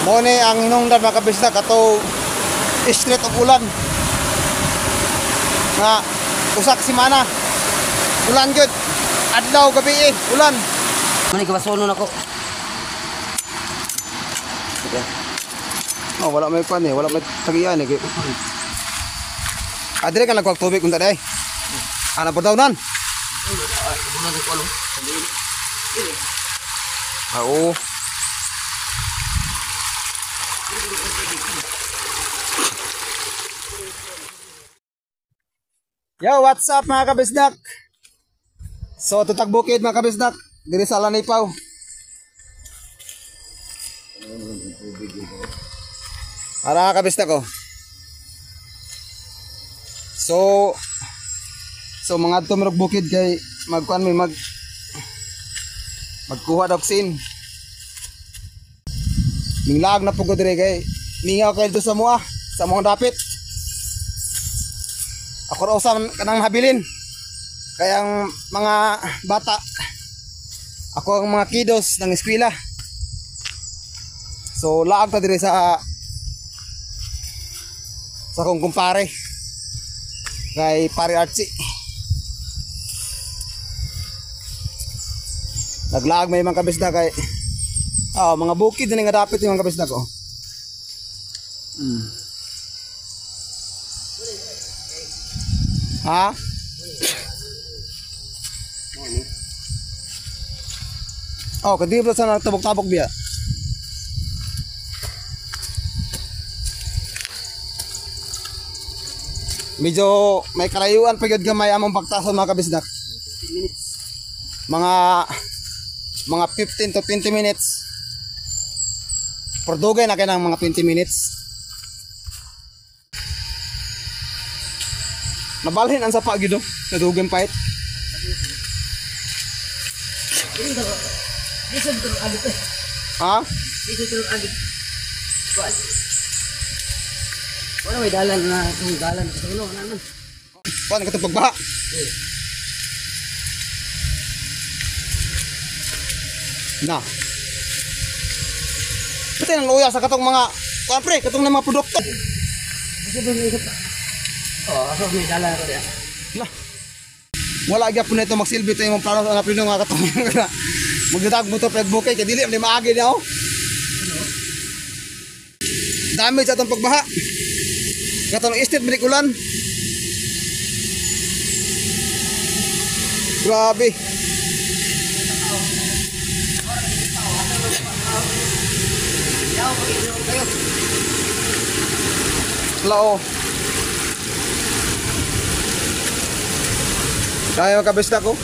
Mo ni ang hinungdan mga kabisdak ato street of ulan. Nga usak semana. Ulan gyud. Adlaw gabi ulan. Mani kabasonon ako. Oh, wala may pan wala may tagian Adre ka nagkuha tubig kung taday. Ana po daw nan. Oo. Yo, what's up mga kabisdak? So, tutag bukid mga kabisdak. Diri sa Lanaypaw. Para kabisdak ko. So mga tumirog bukid kay magkuan may magkuha daw sin. Minglag na pugod dire kay mingaw kay dito sa mga dapit. Ako raw sa kanang habilin. Kaya ang mga bata ako ang mga kiddos ng eskwela. So laag ta dire sa kong kumpare kay Pare Archie. Naglaag may mga kabisda kay mga bukid na nga dapit yung mga kabisda ko. Ha? Oh, kadiri pa sa tabok-tabok biya. Medyo may karayuan pa gyud gamay among pagtason mga kabisdak. Mga 15 to 20 minutes. Pordugay na kay ng mga 20 minutes. Nabalhin ang sapa gyud nadugay pait. Ha? Wala may dalan na dalan sa ulo naman. Paano ka pagbaha? Na. Pati nang luya sa katong mga kapre, katong mga produkto. Ako may dalan ko diya. Na. Wala gyapon nito magsilbi to imong plano sa pino nga katong. Magdadag mo to pagbukay kay dili man maagi na Dami sa atong pagbaha. Katong estate balik ulan. Grabe. Lao. Kaya kabisda ko.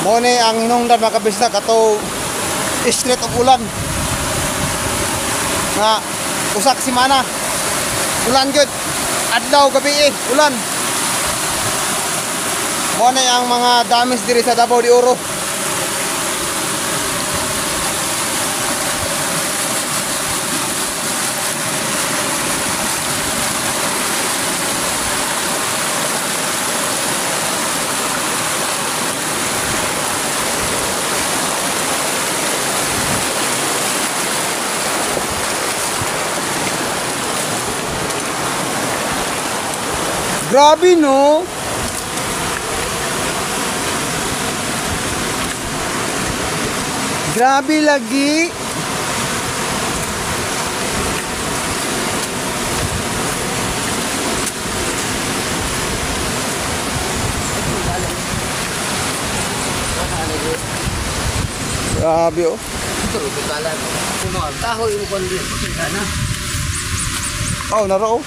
Mo ni ang hinungdan mga kabisdak ato street of ulan. Nga usak semana. Ulan gyud. Adlaw gabi ulan. Mo ni ang mga damis diri sa Davao de Oro. Grabe no. Grabe lagi. Grabe oh. Pero dalan. Kuno tahoy mo kon di sana. Oh, naro.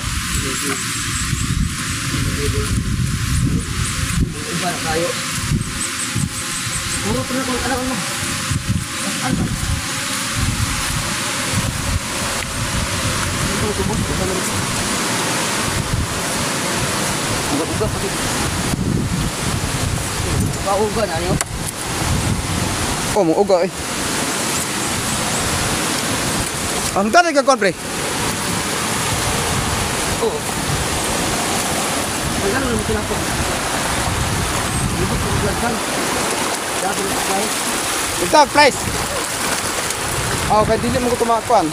Iba kayo. Puro pernah kung alam mo. Ano? Ito subok. Uga-uga pati. Uga-uga na niyo. Oh, mo uga eh. Ang tari ka kon pre. Oo. Ang gano'n naman kinako. Libot ko vlog Dapat na apply. Ito, price. Oh, kaya dili mo ko tumakuan.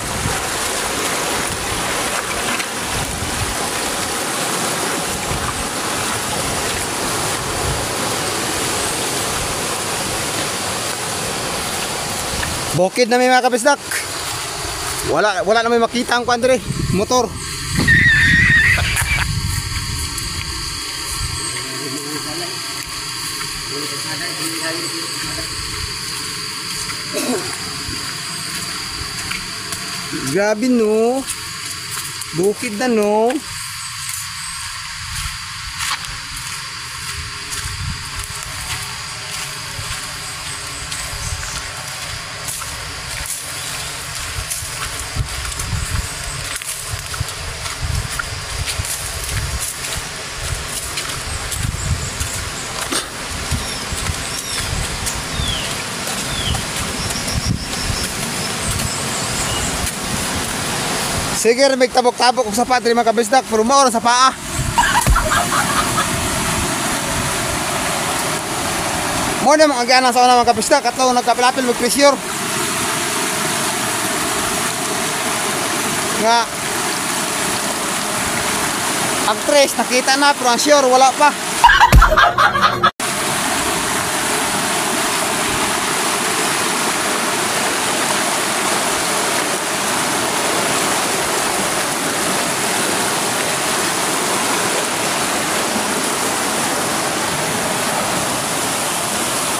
Bukid na may mga kabisdak. Wala na may makita ang kuandre, motor. Grabe no. Bukid na no. Sige, may tabok-tabok kung sapat rin mga kabisdak, pero maura sa paa. Mo na mga gana sa una mga kabisdak, at nagkapilapil mag-pressure. Nga, ang tres, nakita na, pero ang sure, wala pa.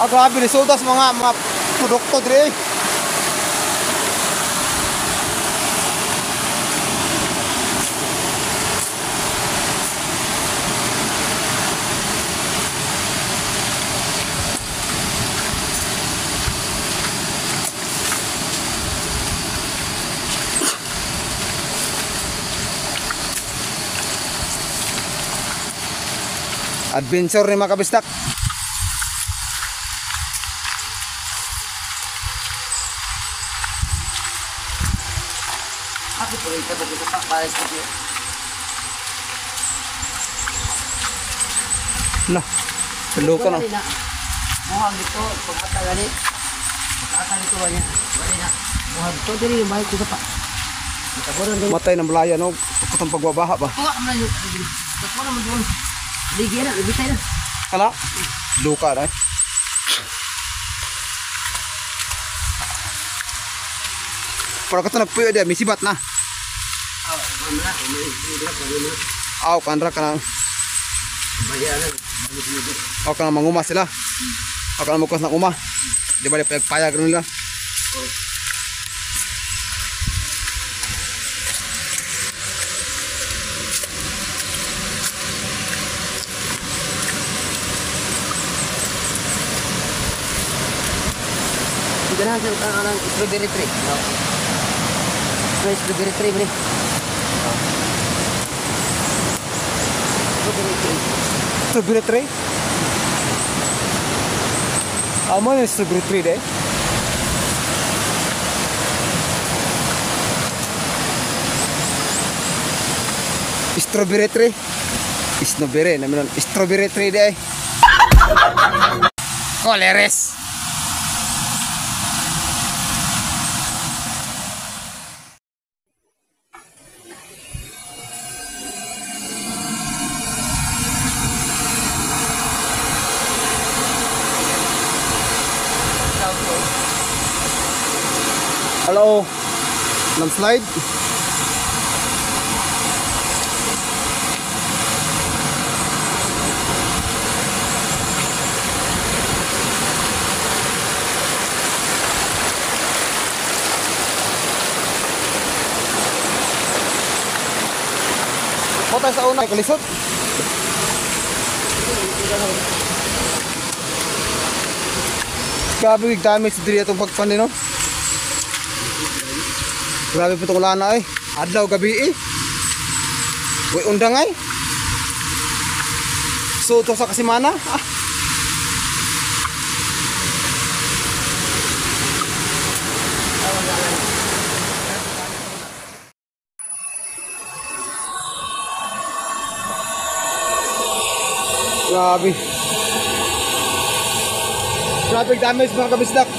Grabe resulta sa mga produkto dire. Adventure ni mga kabistak. Ako po rin tabok ito pa para sa iyo. Nah, perlu ka na. Muhang dito, pag-ata gani. Pag-ata dito ba niya? Bali na. Muhang dito, dili yung bahay ko pa. Mataboran din. Matay ng balaya no, katong pagbabaha ba. Tuwa man yun. Tuwa naman doon. Ligi na, ibitay na. Kala? Luka na eh. Para ka ito nagpuyo dia, may sibat na. Aw, kanra ka na. Aw, ka na manguma sila. Aw, ka na mukos ng uma. Di ba, payag rin nila. Ganahan sa utang ng strawberry tree. Strawberry tree bro. Strawberry tree. Strawberry tree? Amo yung strawberry tree deh. Strawberry tree? Strawberry, naman strawberry tree deh. Koleres. Halo, landslide. Kota sa una kalisod. Grabe yung damage diri atong pagpandi no. Grabe po itong lana eh. Adlaw gabi eh. Uy undang ay. Suto sa kasimana. Ah. Grabe. Traffic damage mga kabisdak.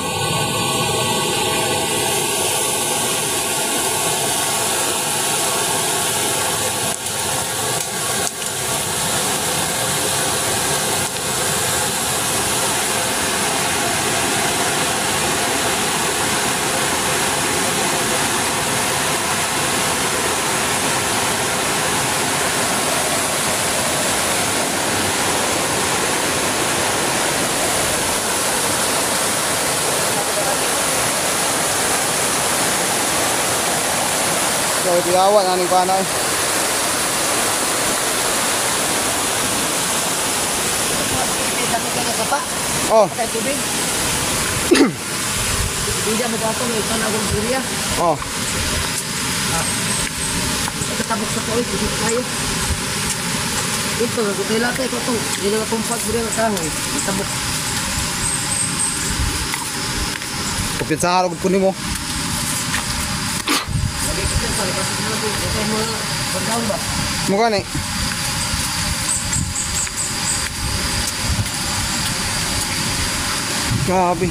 So, tiyawan aning panay. Dami ka na sapa. Oh, Patay tubig. Hindi mo ba ito may panagong surya. oh. Tabok sa tuloy, hindi tayo. Ito, gutay latay ko ito. Hindi na napumpag mo rin ang kahoy. Tabok. Kupit sa harap ko nimo. Lagi ko ito, kasi na po. Ito mo na, pagkaon ba? Mukha ni. Grabe.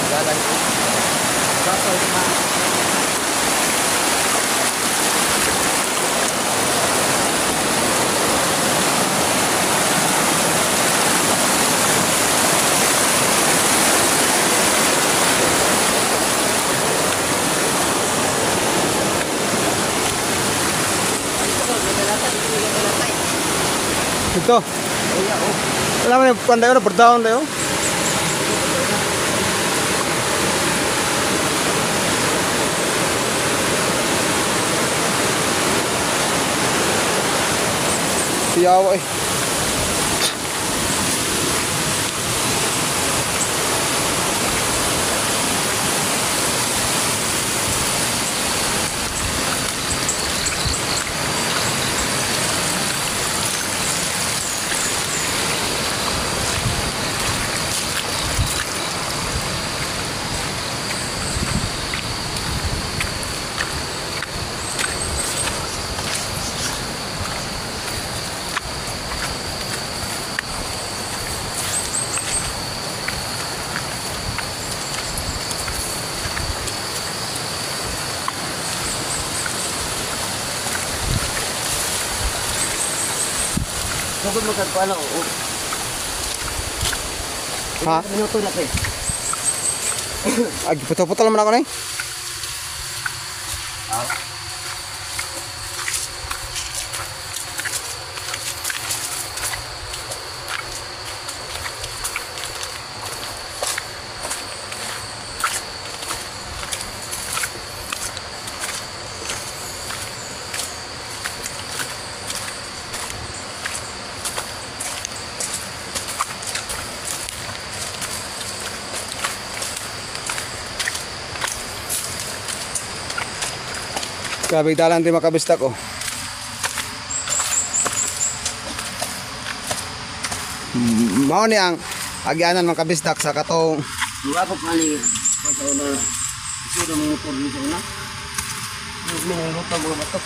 Galang ko. Baso, ma. Ito. Alam mo yung panday ko na berdaon tayo. Siyawa eh. Sugod mo kag paano? Ha? Minuto na kay. Agi puto-puto naman ako na eh. Grabe dalan din makabistak oh. Mao ni ang agyanan makabistak sa katong Wala ko pani pagkaon na. Ito na motor dito na. May minuto mga batok.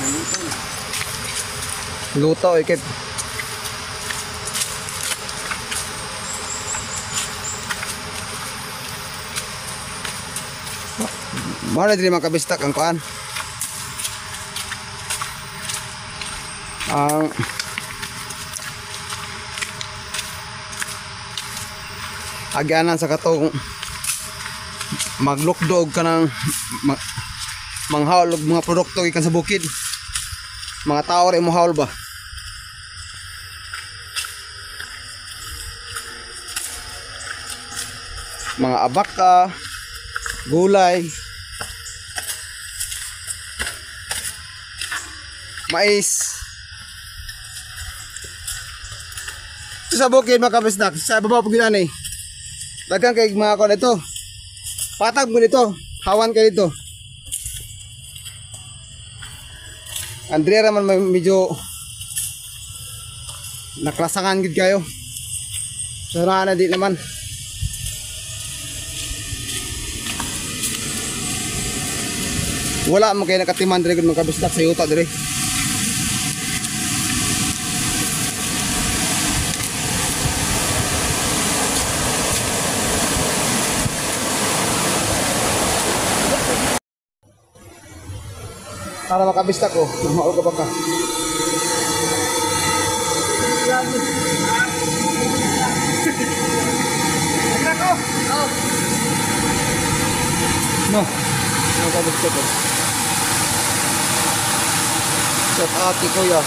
Minuto na. luto ikit. Mao na din makabistak ang kuan. Ang agyanan sa katong maglukdog ka ng manghaul og mga produkto ikan sa bukid. Mga tao rin mo haul ba? Mga abaka, gulay, mais. Sa bukid mga kabisdak, sa baba po ginani. Daghang kay mga kon ito. Patag mo dito. Hawan kayo dito. Andrea naman may medyo naklasangan gid kayo. So na di naman. Wala mo kayo nakatiman dire gud magkabisdak sa yuta dire. Para makabistak ko, mahal ka ba ka? No, makabistak ko. Set ati ko ya.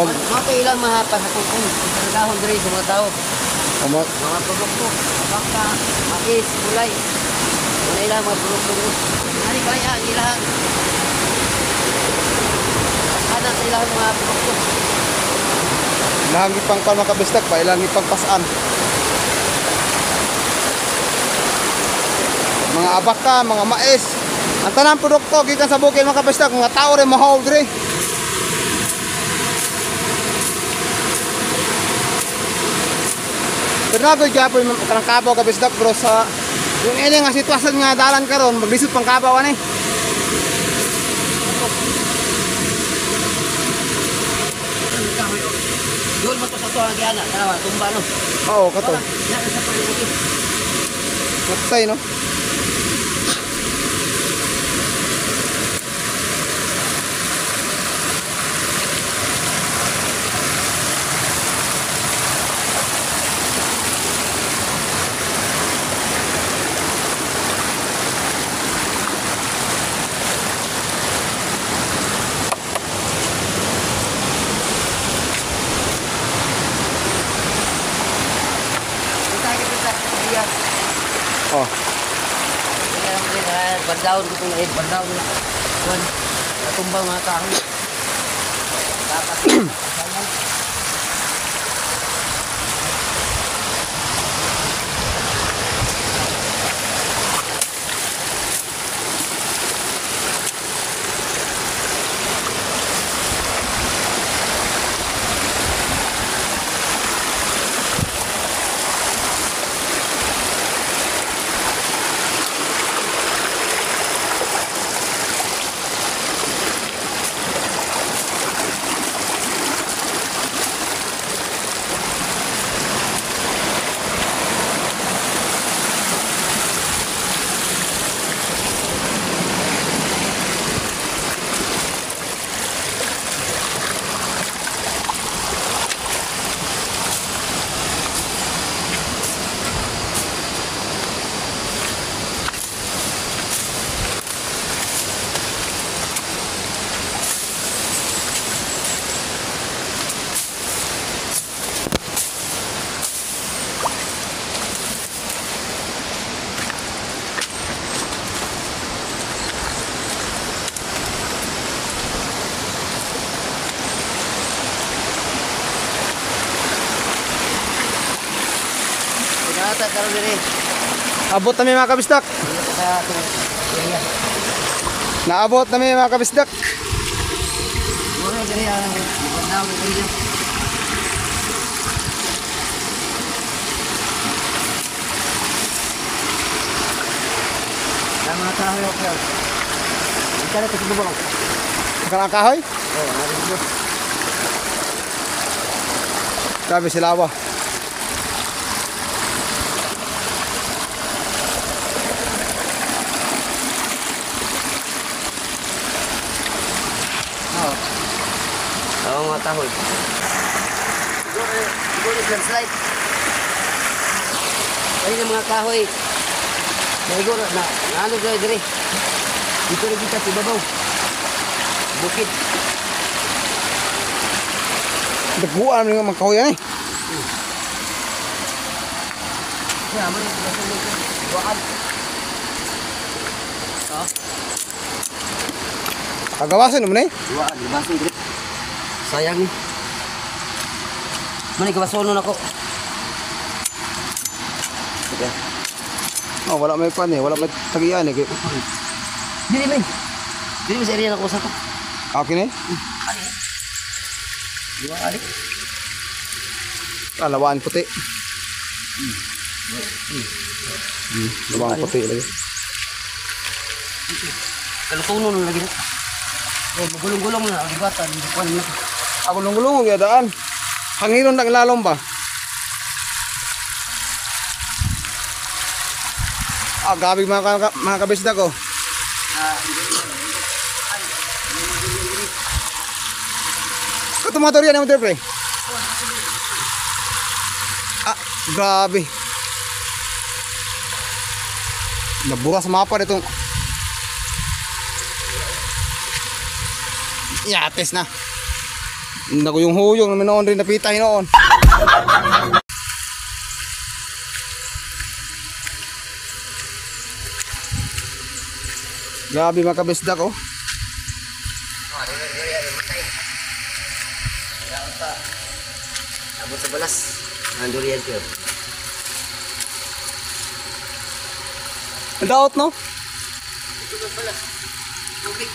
Mga ilang mahapas ako kung dahon diri sa mga tao. Mga produkto, baka, mais, gulay. Mga ilang mga produkto diri. Ano kaya ang ilang? Ano sa ilang mga produkto? Ilang ipang pan makabistak pa, ilang ipang pasaan. Mga abaka, mga mais. Ang tanang produkto gikan sa bukid makabistak, mga tao rin mahal dire. Pero nagod gapon kanang kabaw kabisdak bro sa yung ini nga sitwasyon nga dalan karon maglisod pang kabaw ani. Doon mo to sa to ang giana, tanawa, tumba no. Oo, kato. Yan sa pagkakit. Matsay no. Oh. Bandawon ko itong aid, bandawon na. Doon, natumbang mga kahoy. Dapat. Ata karon diri. Abot na may mga kabisdak. Sa area. Naabot na may mga kabisdak. Mura diri ang bandawon diri. Tama tayo okay. Ikala ko sa bubong. Kanang kahoy? Oh, narinig. Grabe sila ba? Oo, mga tahoy. Siguro landslide. Ayun ang mga kahoy. Siguro na ano dito dire. Dito rin kita sa babaw. Bukid. Daguan ng mga kahoy ani. Ya, man ito sa loob. Buwan. Kagawasan mo ni. Buwan, basin dire. sayang ni. Mani kabasonon ako. Okay. Oh, wala may pan eh, wala may tagian eh. Dili ba? Dili ba sa area na ko sa to? Okay ni? Ali. Dua ali. Lawaan puti. Lawaan puti lagi. Kalau tunon lagi na. Eh, magulong-gulong na ang bata, hindi ko na. Ako gulong-gulong yung daan. Hangiron lang ilalom ba? Gabi mga kabisda ko. Katumator yan ang pre. Grabe. Nabura sa mapa nitong yates na. Naku yung huyong namin noon rin napitay noon. Grabe mga kabisda ko. Abot sa balas. Ang durian ko. Ang daot no? Ito na balas. Tubig.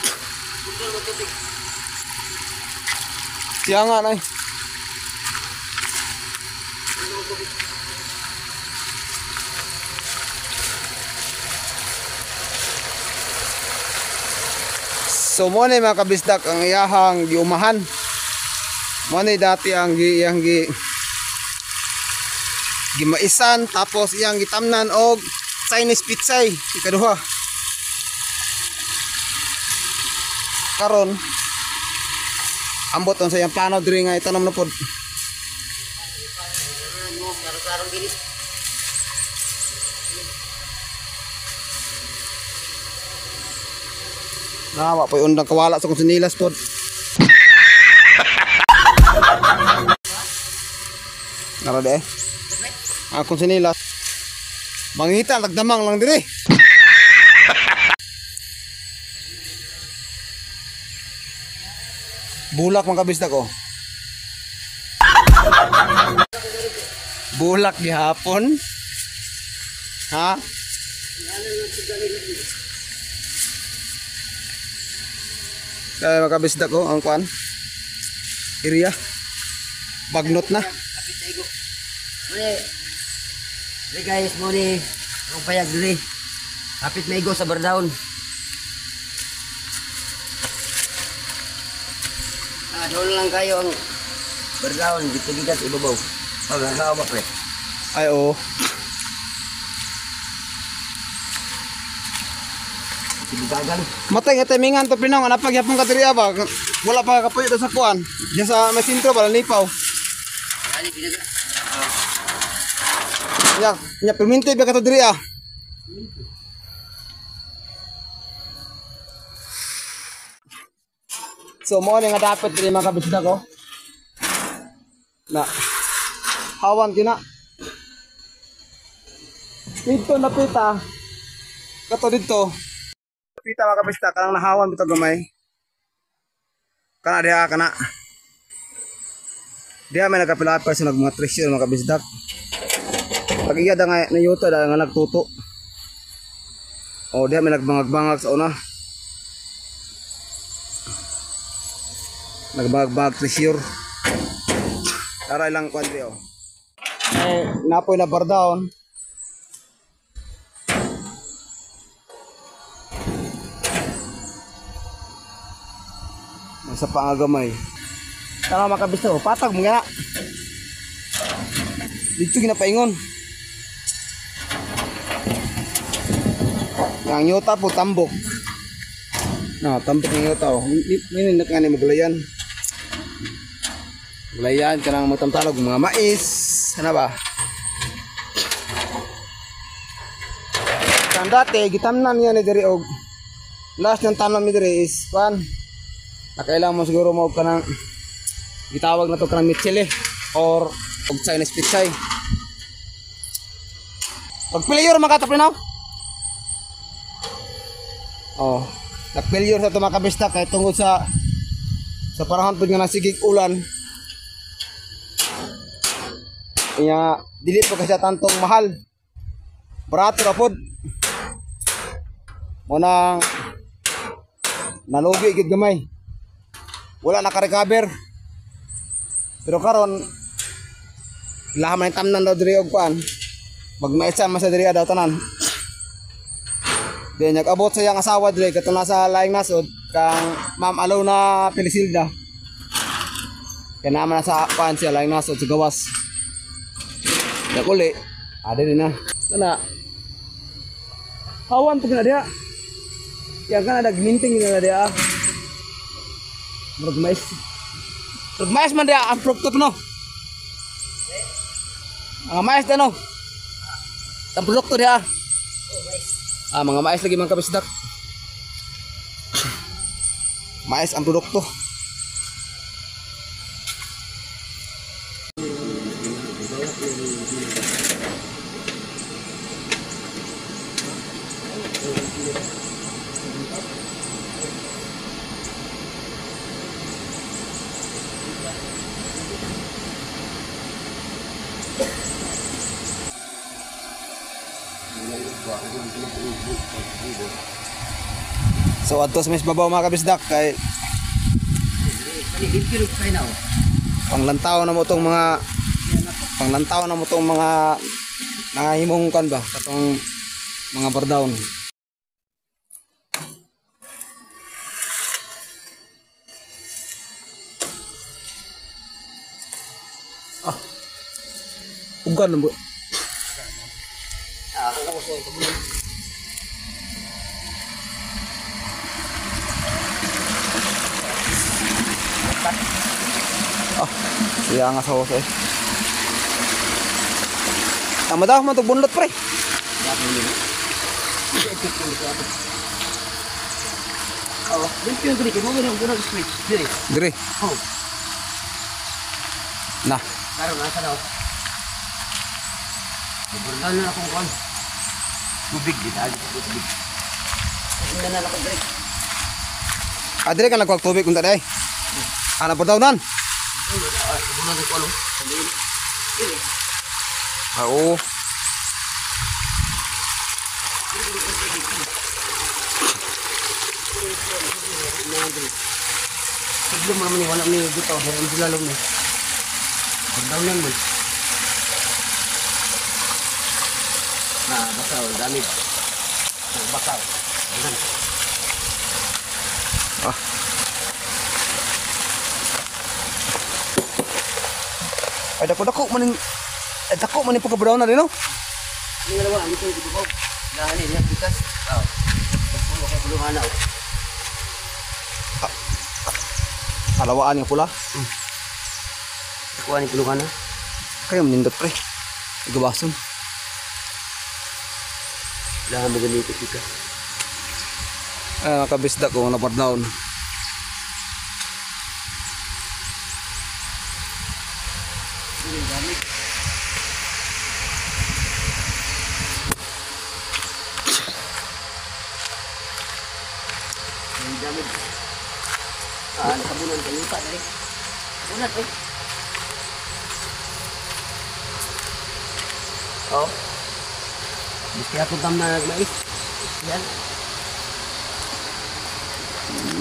Bukol mo tubig. Siya nga na eh. So mo na mga kabisdak ang iyahang giumahan. Mo na dati ang iyang gimaisan tapos iyang gitamnan og Chinese pitsay ikaduha. Karon ambot on sa iyang plano diri nga itanom na pod. Sarong-sarong gini. Nawa po undang kawala sa konsinilas pod. Narade eh. Konsinilas. Mangita nagdamang lang diri. Bulak mga kabisda ko. Bulak gihapon. Ha? Kaya mga kabisda ko ang kwan. Area. Bagnot na. Kapit sa igo. Muli guys, muli ang payag dili. Kapit na igo sa bardahon. Doon lang kayo ang bardahon dito gigas ibabaw. Magagawa ba pre? Ay oo. Tibugagan. Matay nga timingan to pinong ana pagyapon ka diri ba. Wala pa kapuyo sa kuan. Diyan sa may sentro para lipaw. Ali pinaga. Nya perminti ba ka to diri ah. So mo nga dapat diri mga kabisda ko. Na hawan kina. Dito na pita. Kato dito. Pita mga kabisda kanang nahawan bitaw gamay. Kana diha kana. Diha may nagapilapay sa mga treasure mga kabisda. Pag iya da nga nayuto da nga nagtuto. O diha may nagbangag-bangag sa una. Nagbag-bag treasure. Taray lang kwadri oh. Napoy na bardahon. Sa pangagamay. Tama makabisto, patag mo nga. Dito ginapaingon. Yang nyota po tambok. Nah, tambok ng nyota oh. Ini nak ngani maglayan. Gulayan kanang matamtalog mga mais, ano ba? Kan dati gitamnan niya ni diri og last ng tanom ni diri is pan. Nakailang mo siguro mo kanang gitawag na to kanang michele or og Chinese pitsay. Pag failure makatapin na. Oh, nag-failure sa to mga kabisda kay tungod sa sa panahon pud nga nasigig ulan. Iya, dili po kasi tantong mahal. Barato ra pod. Mo nang nalugi gid gamay. Wala naka-recover. Pero karon laha man tamnan daw diri og kuan. Magmaisan man sa diri daw tanan. Then nag-abot sa iyang asawa diri katong nasa laing nasod kang Ma'am Alona Pelisilda. Kaya naman sa kuan siya laing nasod sa gawas. Nakuli, ada din na. Kana. Hawan pag na dia. Yang kan ada geminting na dia. Murag mais man dia ang produkto no. Ang mais no. Ang produkto dia. Mga mais lagi mga kabisdak. Mais ang produkto. So ato sa mes babaw mga kabisdak kay panglantaw na mo tong mga nangahimong kan ba katong mga bardawn. Ugan lang po. Siya nga sa hose. Tama daw man to bunlot pre. Oh, dito yung dito mo guna switch diri. Dire. Oh. Nah, Karon asa daw. Burdan na akong kon. Tubig dito, tubig. Hindi na ako diri. adire kan nagkuha tubig unta day. Ana pardawnan. Bulan ko ano. Oo. Sebelum naman ni wala ni dito, ang dilalom ni. Pagdawnan mo. Bakaw, dami. Bakaw. Ay dako maning pagkabadaw na din no. Ini dalawa ang ito dito. Dahil niya bitas. Pagpulo kay pulungan na. Kalawaan nga pula. Kuha ni pulungan na. Kayo manindot pre. Igabason. Dahil maganito kita. Nakabisda ko na pardawon. Nakabunan sa lupa na rin. Nakabunan rin. Oh. Gusto ako tam na nagmais. Yan.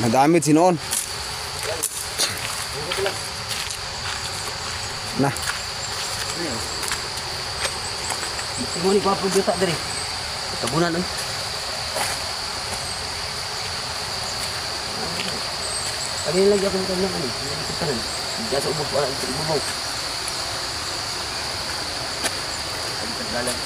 Nadamit sinoon. Nah. Gusto mo ni Papo Jota dari. Nakabunan rin. Kali lagi ako ng ano, hindi ko hindi sa ubog wala ito ubog. Ang tagalan.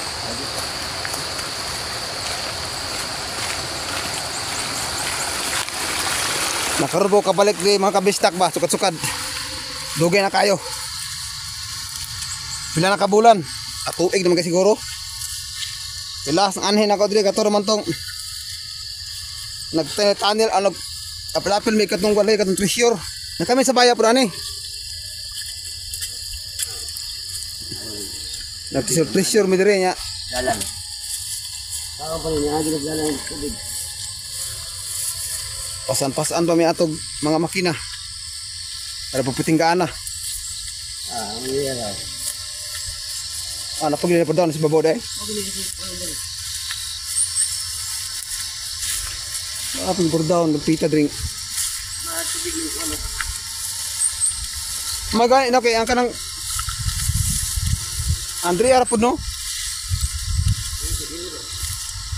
Nakarbo kabalik di mga kabistak ba, sukat-sukat. Dugay na kayo. Pila na kabulan. At tuig naman kasi siguro. Pilas ang anhin ako diri katuro man tong nagtanil ano apil may katong walay katong treasure. Na kami sa baya pura ni. Treasure mi dire nya. Dalan. Sao pa niya agi nagdalan ng tubig. Pasan-pasan pa mi atog mga makina. Ada puputinggaan na. Ang iya na. Napagili na po doon sa babaw dahil. Apin po doon, nagpita drink. Matubig yung ano. Magaling, okay, ang kanang Andre, arap po no?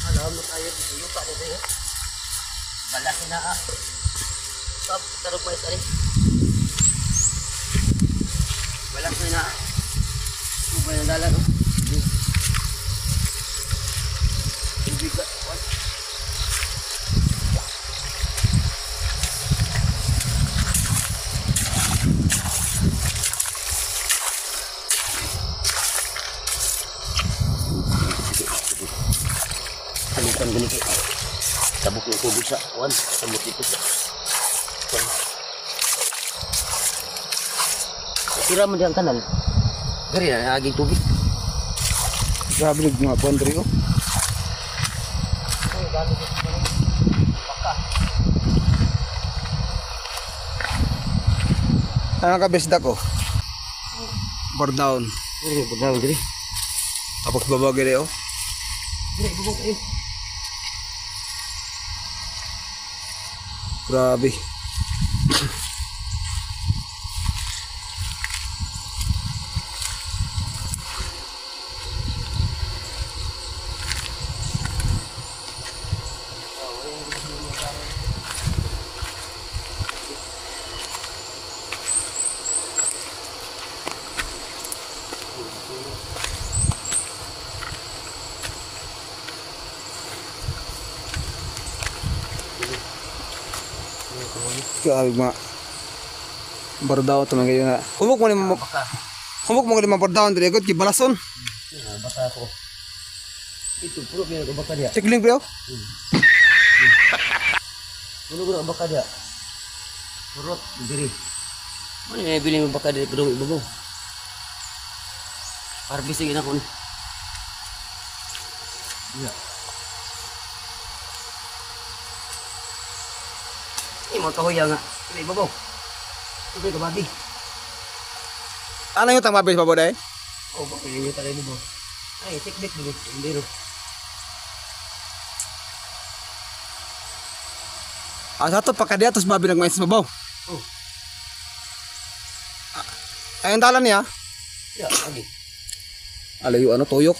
Alam mo tayo, yung pa dito yun. Balaki na Stop, tarong pa isa rin. Balaki na Ubay ng dala, no? Tubig ka, Halikan ganito. Tabok yung tubig sa kuwan. Tabok ito sa kuwan. Tira mo diyang kanal. Dari na naging tubig. Grabe mga pondri oh. Ay, dami dito. Baka. Ano ka besda ko? Bar down. Dari, pagdaw, dari. Tapos babagay dahil oh. Dari, bubok kayo. Grabe. Grabe mga bardaw ito mga ngayon nga. Humok mo ni mga bardaw dito ikot kibalason. Baka ako. Ito, puro pinag baka dia. Cikling bro. Puro baka dia. Purot, diri. Ano yung bili mo baka dia pedong ibabaw? Harvestingin ako ni. Iya. Ini mau kahoy nga. Ini babaw. Tubig ka babi. Ano yung tang mabis babaw dahil? Oh, bakit yun tayo mo? Ay, tikdik dito. Hindi ro. Satu pakai dia terus babi nagmais sa babaw. Oh. Ayun dalan niya. Ya, lagi. Alayo ano tuyok.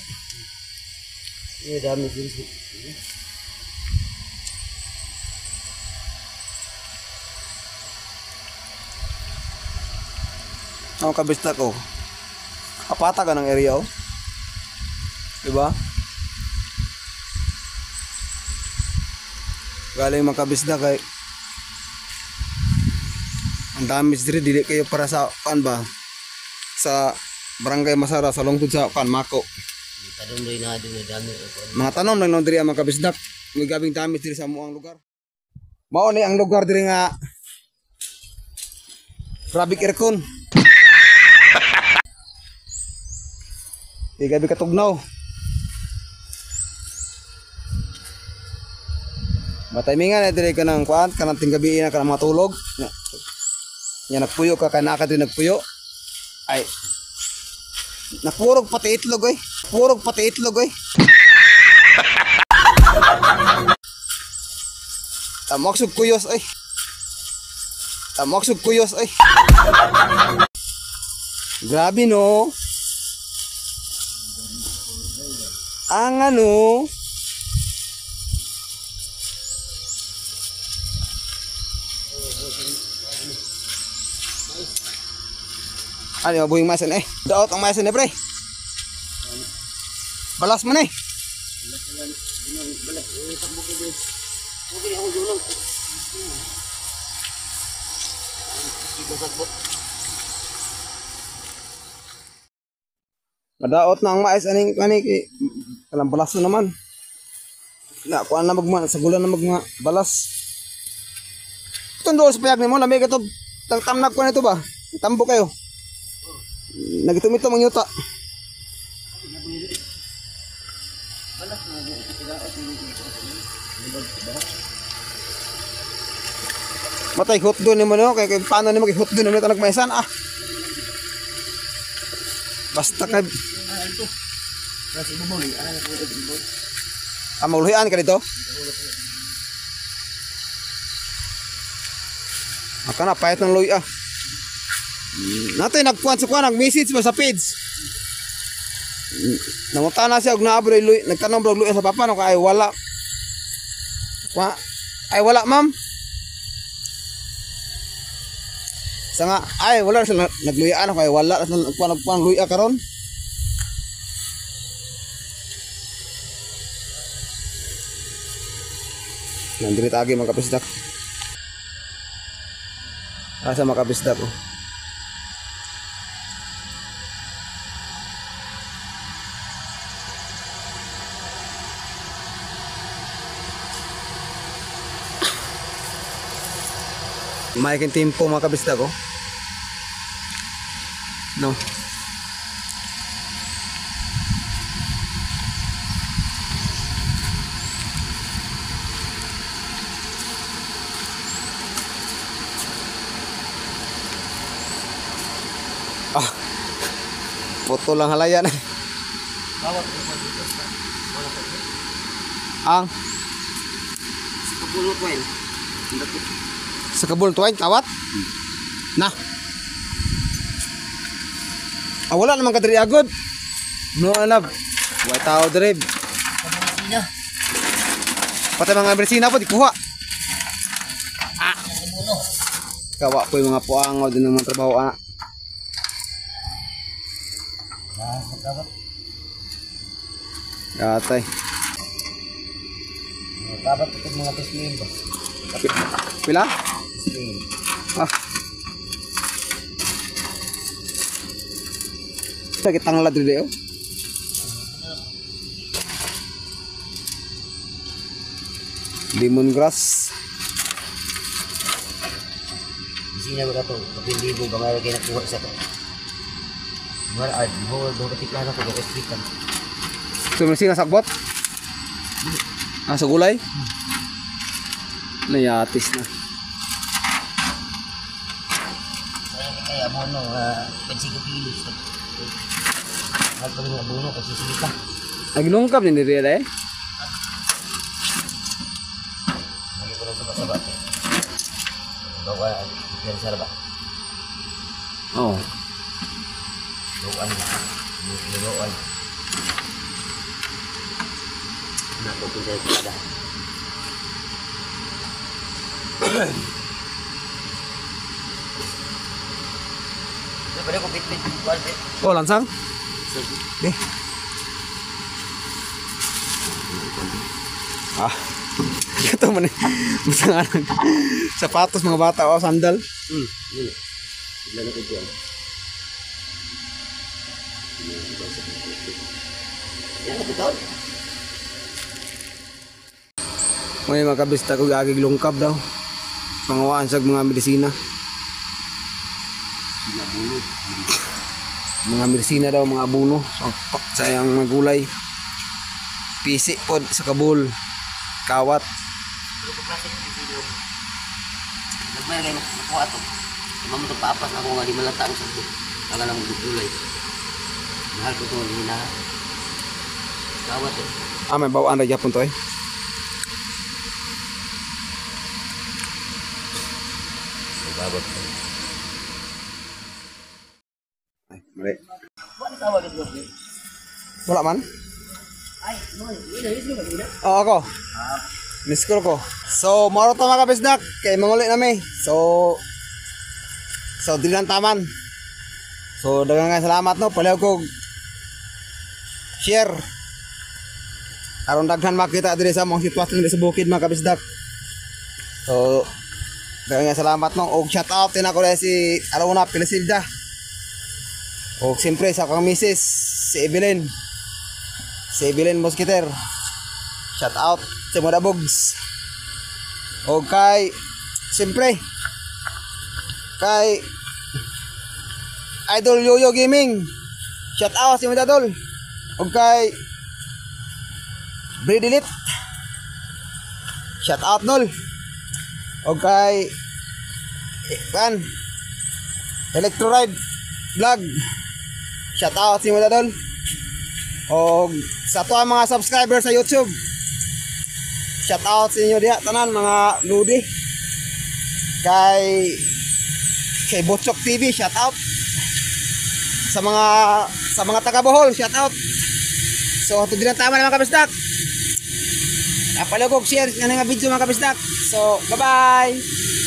Ini dami dito. Ang kabisda ko. Kapata ka ng area oh. Diba? Galing makabisda kay ang dami diri dili kayo para sa kan ba sa Barangay Masara sa lungtod sa kan Mako. Tanong rin na din dami. Mga tanom lang non diri ang mga kabisdak. May gabing dami diri sa muang lugar. Mao ni ang lugar diri nga Rabik Irkon. Di gabi katugnaw. Matimingan na diri ka ng kuan kanang tinggabi na kanang matulog. Nya nagpuyo ka kanaka din nagpuyo. Ay. Napurog pati itlog oy. Purog pati itlog oy. Maksud kuyos oy. Maksud kuyos oy. Grabe no. Ang ano ano buhing masan eh. Daot ang masan eh pre. Balas man eh. Balas. Okay, ako dulu. Madaot na ang mais aning kani kalang balas na naman. Na kuan na magma sa gulan na magma balas. Tundol sa payag nimo lamig ito. Tamnag ko nito ba? Tambo kayo. Nagitumito mang yuta. Matay hotdo ni mo no kay paano ni mag-hotdo ni mo nagmaisan ah. Basta kay Ito. Kasi ibuboy. Ano na po ibuboy? magluhian ka dito. Aka na payat ng luy ah. Natin nagkuan sa kuan nag-message ba sa page. Nangunta na siya og naabro luy, nagtanong bro luy sa papa no kay wala. Ay wala ma'am. Sa nga ay wala sila nagluyan ako kay wala nagkuan luya karon. Nandiri tagi makapisdak. Asa makapisdak oh. May kin tempo mga kabisda ko. No. Ah. Foto lang halayan. Bawat ko dito sa wala pa. Ang Pagulot ko yun. sa kabul tuway kawat. Nah. Ah, wala naman kadiri agod. No anab. Way tao dire. Sina. Patay mga bersina po dikuha. Imuno. Kawa po yung mga puango din ng mga trabaho ana. Gatay. Dapat ito mga tismin ba? Pila? Tismin. Ah. Sakit tanglad dito. Lemongrass. Sina ko na to. Kapilibo ba nga kayo nakuha sa to? Mara ad. Mahal doon katikla na ko. Gakastrikan. Sumisi nga sakbot? Ah, sa gulay? Nayatis na. Kaya abono, 25 kilos. Mahal pa rin yung abono kasi silita. Naglungkap din dito eh. Lagi ko lang sabak-sabak. Bawa, yan sa raba. Oo. Luan na. Luan. Nato ko sa ito. Pwede ko bit-bit. Oh, lansang? Deh. Ah. Ito man eh. Masang anong sapatos mga bata o sandal. Yun. Ilan ako dyan. Yan ako doon. May mga kabista ko gagig lungkab daw. Pangawaan sa mga medisina. Mga medisina daw, mga abono. Sa yang magulay. Pisi pod sa kabul. Kawat. Nagmayar kayo nakuha ito. Mama ito paapas na ako nga di malata ang sabdo. Kala na magdulay. Mahal ko ito nga hina. Kawat eh. Ah, may bawaan na Japon to eh. Babot. Ay, mali. Ano tawag ito? Wala man? Ay, yun na. Oo, ako. Miss call ko. So, maro to mga kabisdak. Kay manguli nami. So, dili lang taman. So, dagang nga salamat no. Palaw ko share. Aron daghan makita diri sa mga sitwasyon diri sa bukid mga kabisdak. So, dagang nga salamat no. Og shout out din ako si Aruna Pilisilda. Og siyempre sa akong misis si Evelyn. Si Evelyn Mosquiter. Shout out sa mga bugs. O kay siyempre kay Idol Yoyo Gaming. Shout out sa mga idol. O kay Bredilit. Shout out nol. O kay kan Electroride Vlog. Shout out sa inyo dol. O sa to ang mga subscribers sa YouTube. Shout out sa inyo diha tanan mga ludi. Kay Botchok TV, shout out. Sa mga taga Bohol, shout out. So ito din ang tama na mga kabisdak. Napalugog share nga video mga kabisdak. So bye bye.